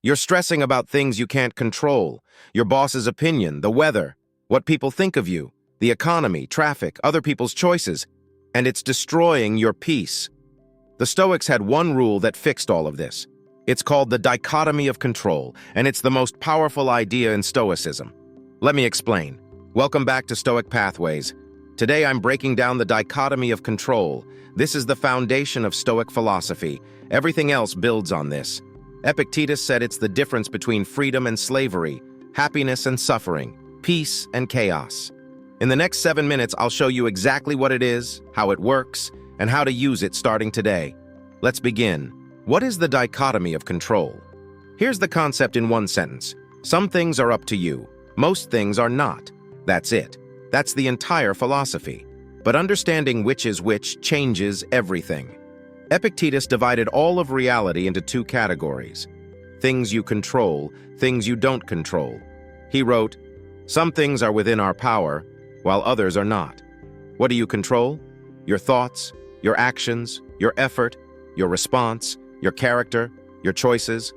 You're stressing about things you can't control, your boss's opinion, the weather, what people think of you, the economy, traffic, other people's choices, and it's destroying your peace. The Stoics had one rule that fixed all of this. It's called the Dichotomy of Control, and it's the most powerful idea in Stoicism. Let me explain. Welcome back to Stoic Pathways. Today I'm breaking down the Dichotomy of Control. This is the foundation of Stoic philosophy. Everything else builds on this. Epictetus said it's the difference between freedom and slavery, happiness and suffering, peace and chaos. In the next 7 minutes, I'll show you exactly what it is, how it works, and how to use it starting today. Let's begin. What is the dichotomy of control? Here's the concept in one sentence. Some things are up to you. Most things are not. That's it. That's the entire philosophy. But understanding which is which changes everything. Epictetus divided all of reality into two categories. Things you control, things you don't control. He wrote, "Some things are within our power, while others are not." What do you control? Your thoughts, your actions, your effort, your response, your character, your choices.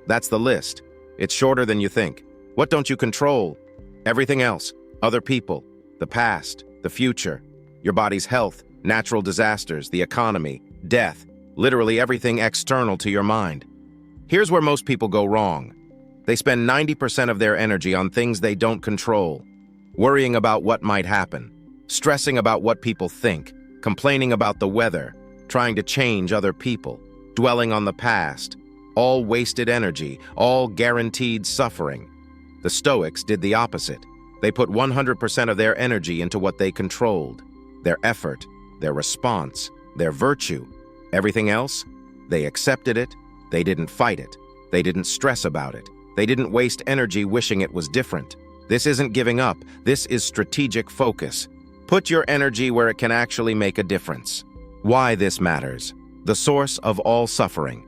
That's the list. It's shorter than you think. What don't you control? Everything else. Other people, the past, the future, your body's health, natural disasters, the economy, death, literally everything external to your mind. Here's where most people go wrong. They spend 90% of their energy on things they don't control, worrying about what might happen, stressing about what people think, complaining about the weather, trying to change other people, dwelling on the past, all wasted energy, all guaranteed suffering. The Stoics did the opposite. They put 100% of their energy into what they controlled, their effort, their response, their virtue. Everything else, they accepted it, they didn't fight it, they didn't stress about it, they didn't waste energy wishing it was different. This isn't giving up, this is strategic focus. Put your energy where it can actually make a difference. Why this matters. The source of all suffering.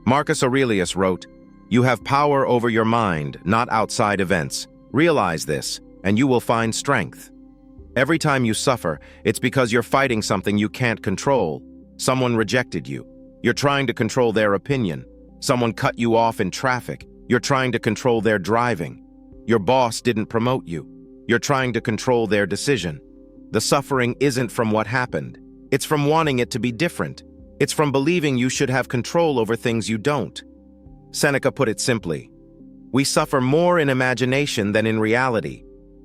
Marcus Aurelius wrote, "You have power over your mind, not outside events. Realize this, and you will find strength." Every time you suffer, it's because you're fighting something you can't control. Someone rejected you. You're trying to control their opinion. Someone cut you off in traffic. You're trying to control their driving. Your boss didn't promote you. You're trying to control their decision. The suffering isn't from what happened. It's from wanting it to be different. It's from believing you should have control over things you don't. Seneca put it simply, "We suffer more in imagination than in reality."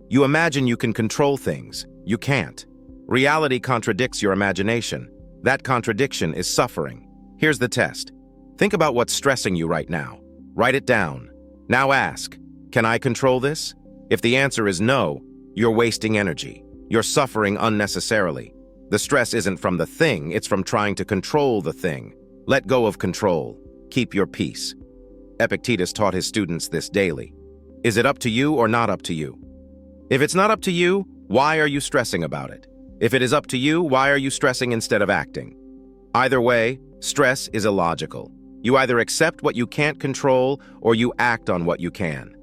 You imagine you can control things. You can't. Reality contradicts your imagination. That contradiction is suffering. Here's the test. Think about what's stressing you right now. Write it down. Now ask, can I control this? If the answer is no, you're wasting energy. You're suffering unnecessarily. The stress isn't from the thing, it's from trying to control the thing. Let go of control. Keep your peace. Epictetus taught his students this daily. Is it up to you or not up to you? If it's not up to you, why are you stressing about it? If it is up to you, why are you stressing instead of acting? Either way, stress is illogical. You either accept what you can't control or you act on what you can.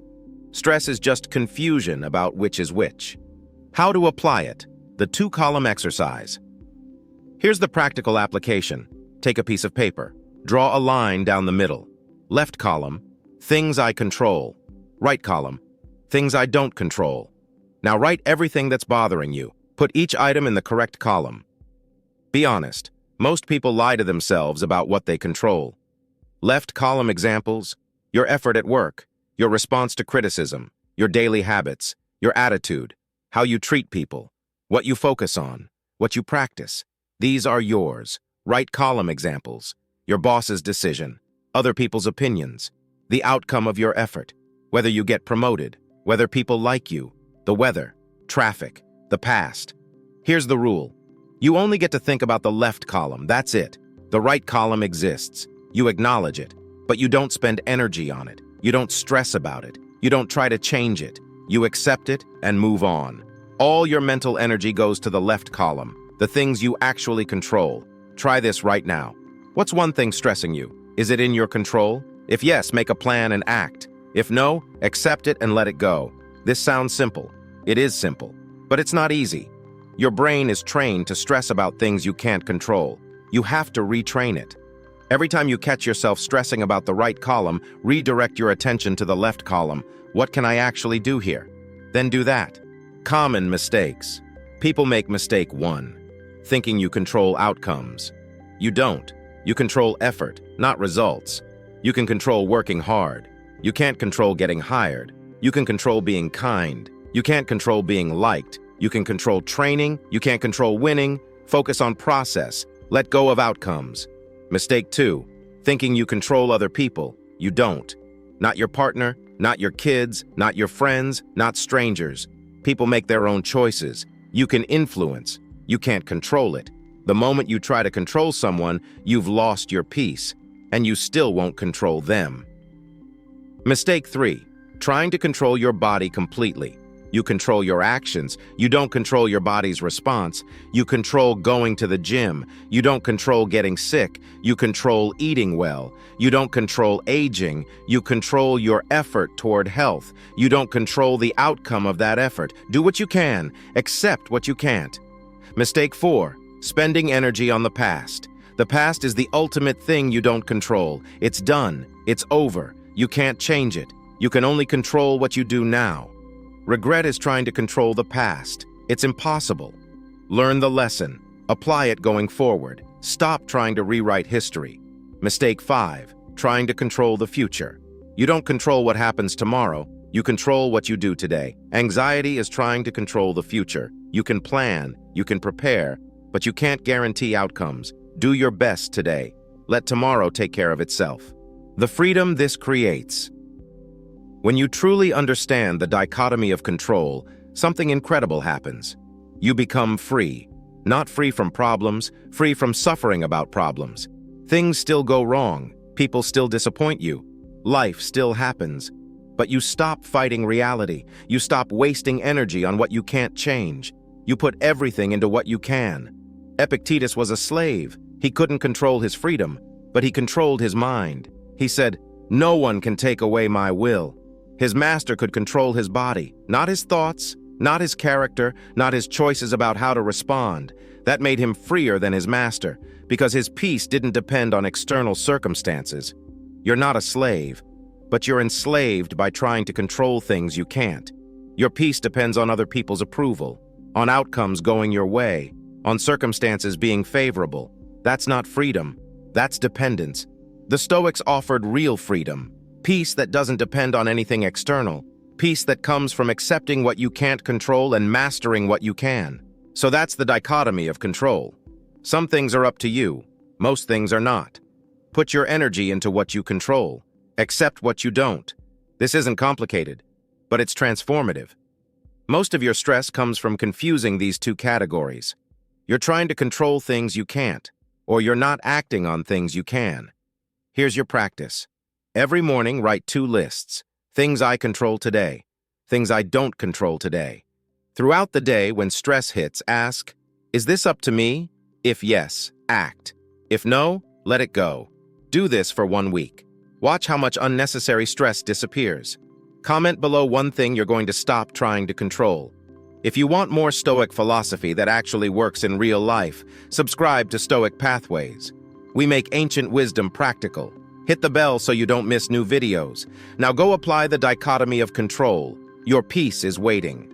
Stress is just confusion about which is which. How to apply it? The two-column exercise. Here's the practical application. Take a piece of paper. Draw a line down the middle. Left column, things I control. Right column, things I don't control. Now write everything that's bothering you. Put each item in the correct column. Be honest. Most people lie to themselves about what they control. Left column examples, your effort at work, your response to criticism, your daily habits, your attitude, how you treat people, what you focus on, what you practice. These are yours. Right column examples, your boss's decision, other people's opinions, the outcome of your effort, whether you get promoted, whether people like you, the weather, traffic, the past. Here's the rule. You only get to think about the left column, that's it. The right column exists. You acknowledge it, but you don't spend energy on it. You don't stress about it. You don't try to change it. You accept it and move on. All your mental energy goes to the left column, the things you actually control. Try this right now. What's one thing stressing you? Is it in your control? If yes, make a plan and act. If no, accept it and let it go. This sounds simple. It is simple, but it's not easy. Your brain is trained to stress about things you can't control. You have to retrain it. Every time you catch yourself stressing about the right column, redirect your attention to the left column. What can I actually do here? Then do that. Common mistakes. People make mistake 1, thinking you control outcomes. You don't. You control effort, not results. You can control working hard. You can't control getting hired. You can control being kind. You can't control being liked. You can control training. You can't control winning. Focus on process. Let go of outcomes. Mistake 2, thinking you control other people. You don't. Not your partner, not your kids, not your friends, not strangers. People make their own choices. You can influence. You can't control it. The moment you try to control someone, you've lost your peace, and you still won't control them. Mistake 3, trying to control your body completely. You control your actions. You don't control your body's response. You control going to the gym. You don't control getting sick. You control eating well. You don't control aging. You control your effort toward health. You don't control the outcome of that effort. Do what you can, accept what you can't. Mistake 4, spending energy on the past. The past is the ultimate thing you don't control. It's done. It's over. You can't change it. You can only control what you do now. Regret is trying to control the past. It's impossible. Learn the lesson. Apply it going forward. Stop trying to rewrite history. Mistake 5, trying to control the future. You don't control what happens tomorrow. You control what you do today. Anxiety is trying to control the future. You can plan, you can prepare, but you can't guarantee outcomes. Do your best today. Let tomorrow take care of itself. The freedom this creates. When you truly understand the dichotomy of control, something incredible happens. You become free. Not free from problems, free from suffering about problems. Things still go wrong. People still disappoint you. Life still happens. But you stop fighting reality. You stop wasting energy on what you can't change. You put everything into what you can. Epictetus was a slave. He couldn't control his freedom, but he controlled his mind. He said, "No one can take away my will." His master could control his body, not his thoughts, not his character, not his choices about how to respond. That made him freer than his master, because his peace didn't depend on external circumstances. You're not a slave, but you're enslaved by trying to control things you can't. Your peace depends on other people's approval, on outcomes going your way, on circumstances being favorable. That's not freedom. That's dependence. The Stoics offered real freedom. Peace that doesn't depend on anything external. Peace that comes from accepting what you can't control and mastering what you can. So that's the dichotomy of control. Some things are up to you. Most things are not. Put your energy into what you control. Accept what you don't. This isn't complicated, but it's transformative. Most of your stress comes from confusing these two categories. You're trying to control things you can't, or you're not acting on things you can. Here's your practice. Every morning, write 2 lists. Things I control today. Things I don't control today. Throughout the day, when stress hits, ask, is this up to me? If yes, act. If no, let it go. Do this for 1 week. Watch how much unnecessary stress disappears. Comment below one thing you're going to stop trying to control. If you want more Stoic philosophy that actually works in real life, subscribe to Stoic Pathways. We make ancient wisdom practical. Hit the bell so you don't miss new videos. Now go apply the dichotomy of control. Your peace is waiting.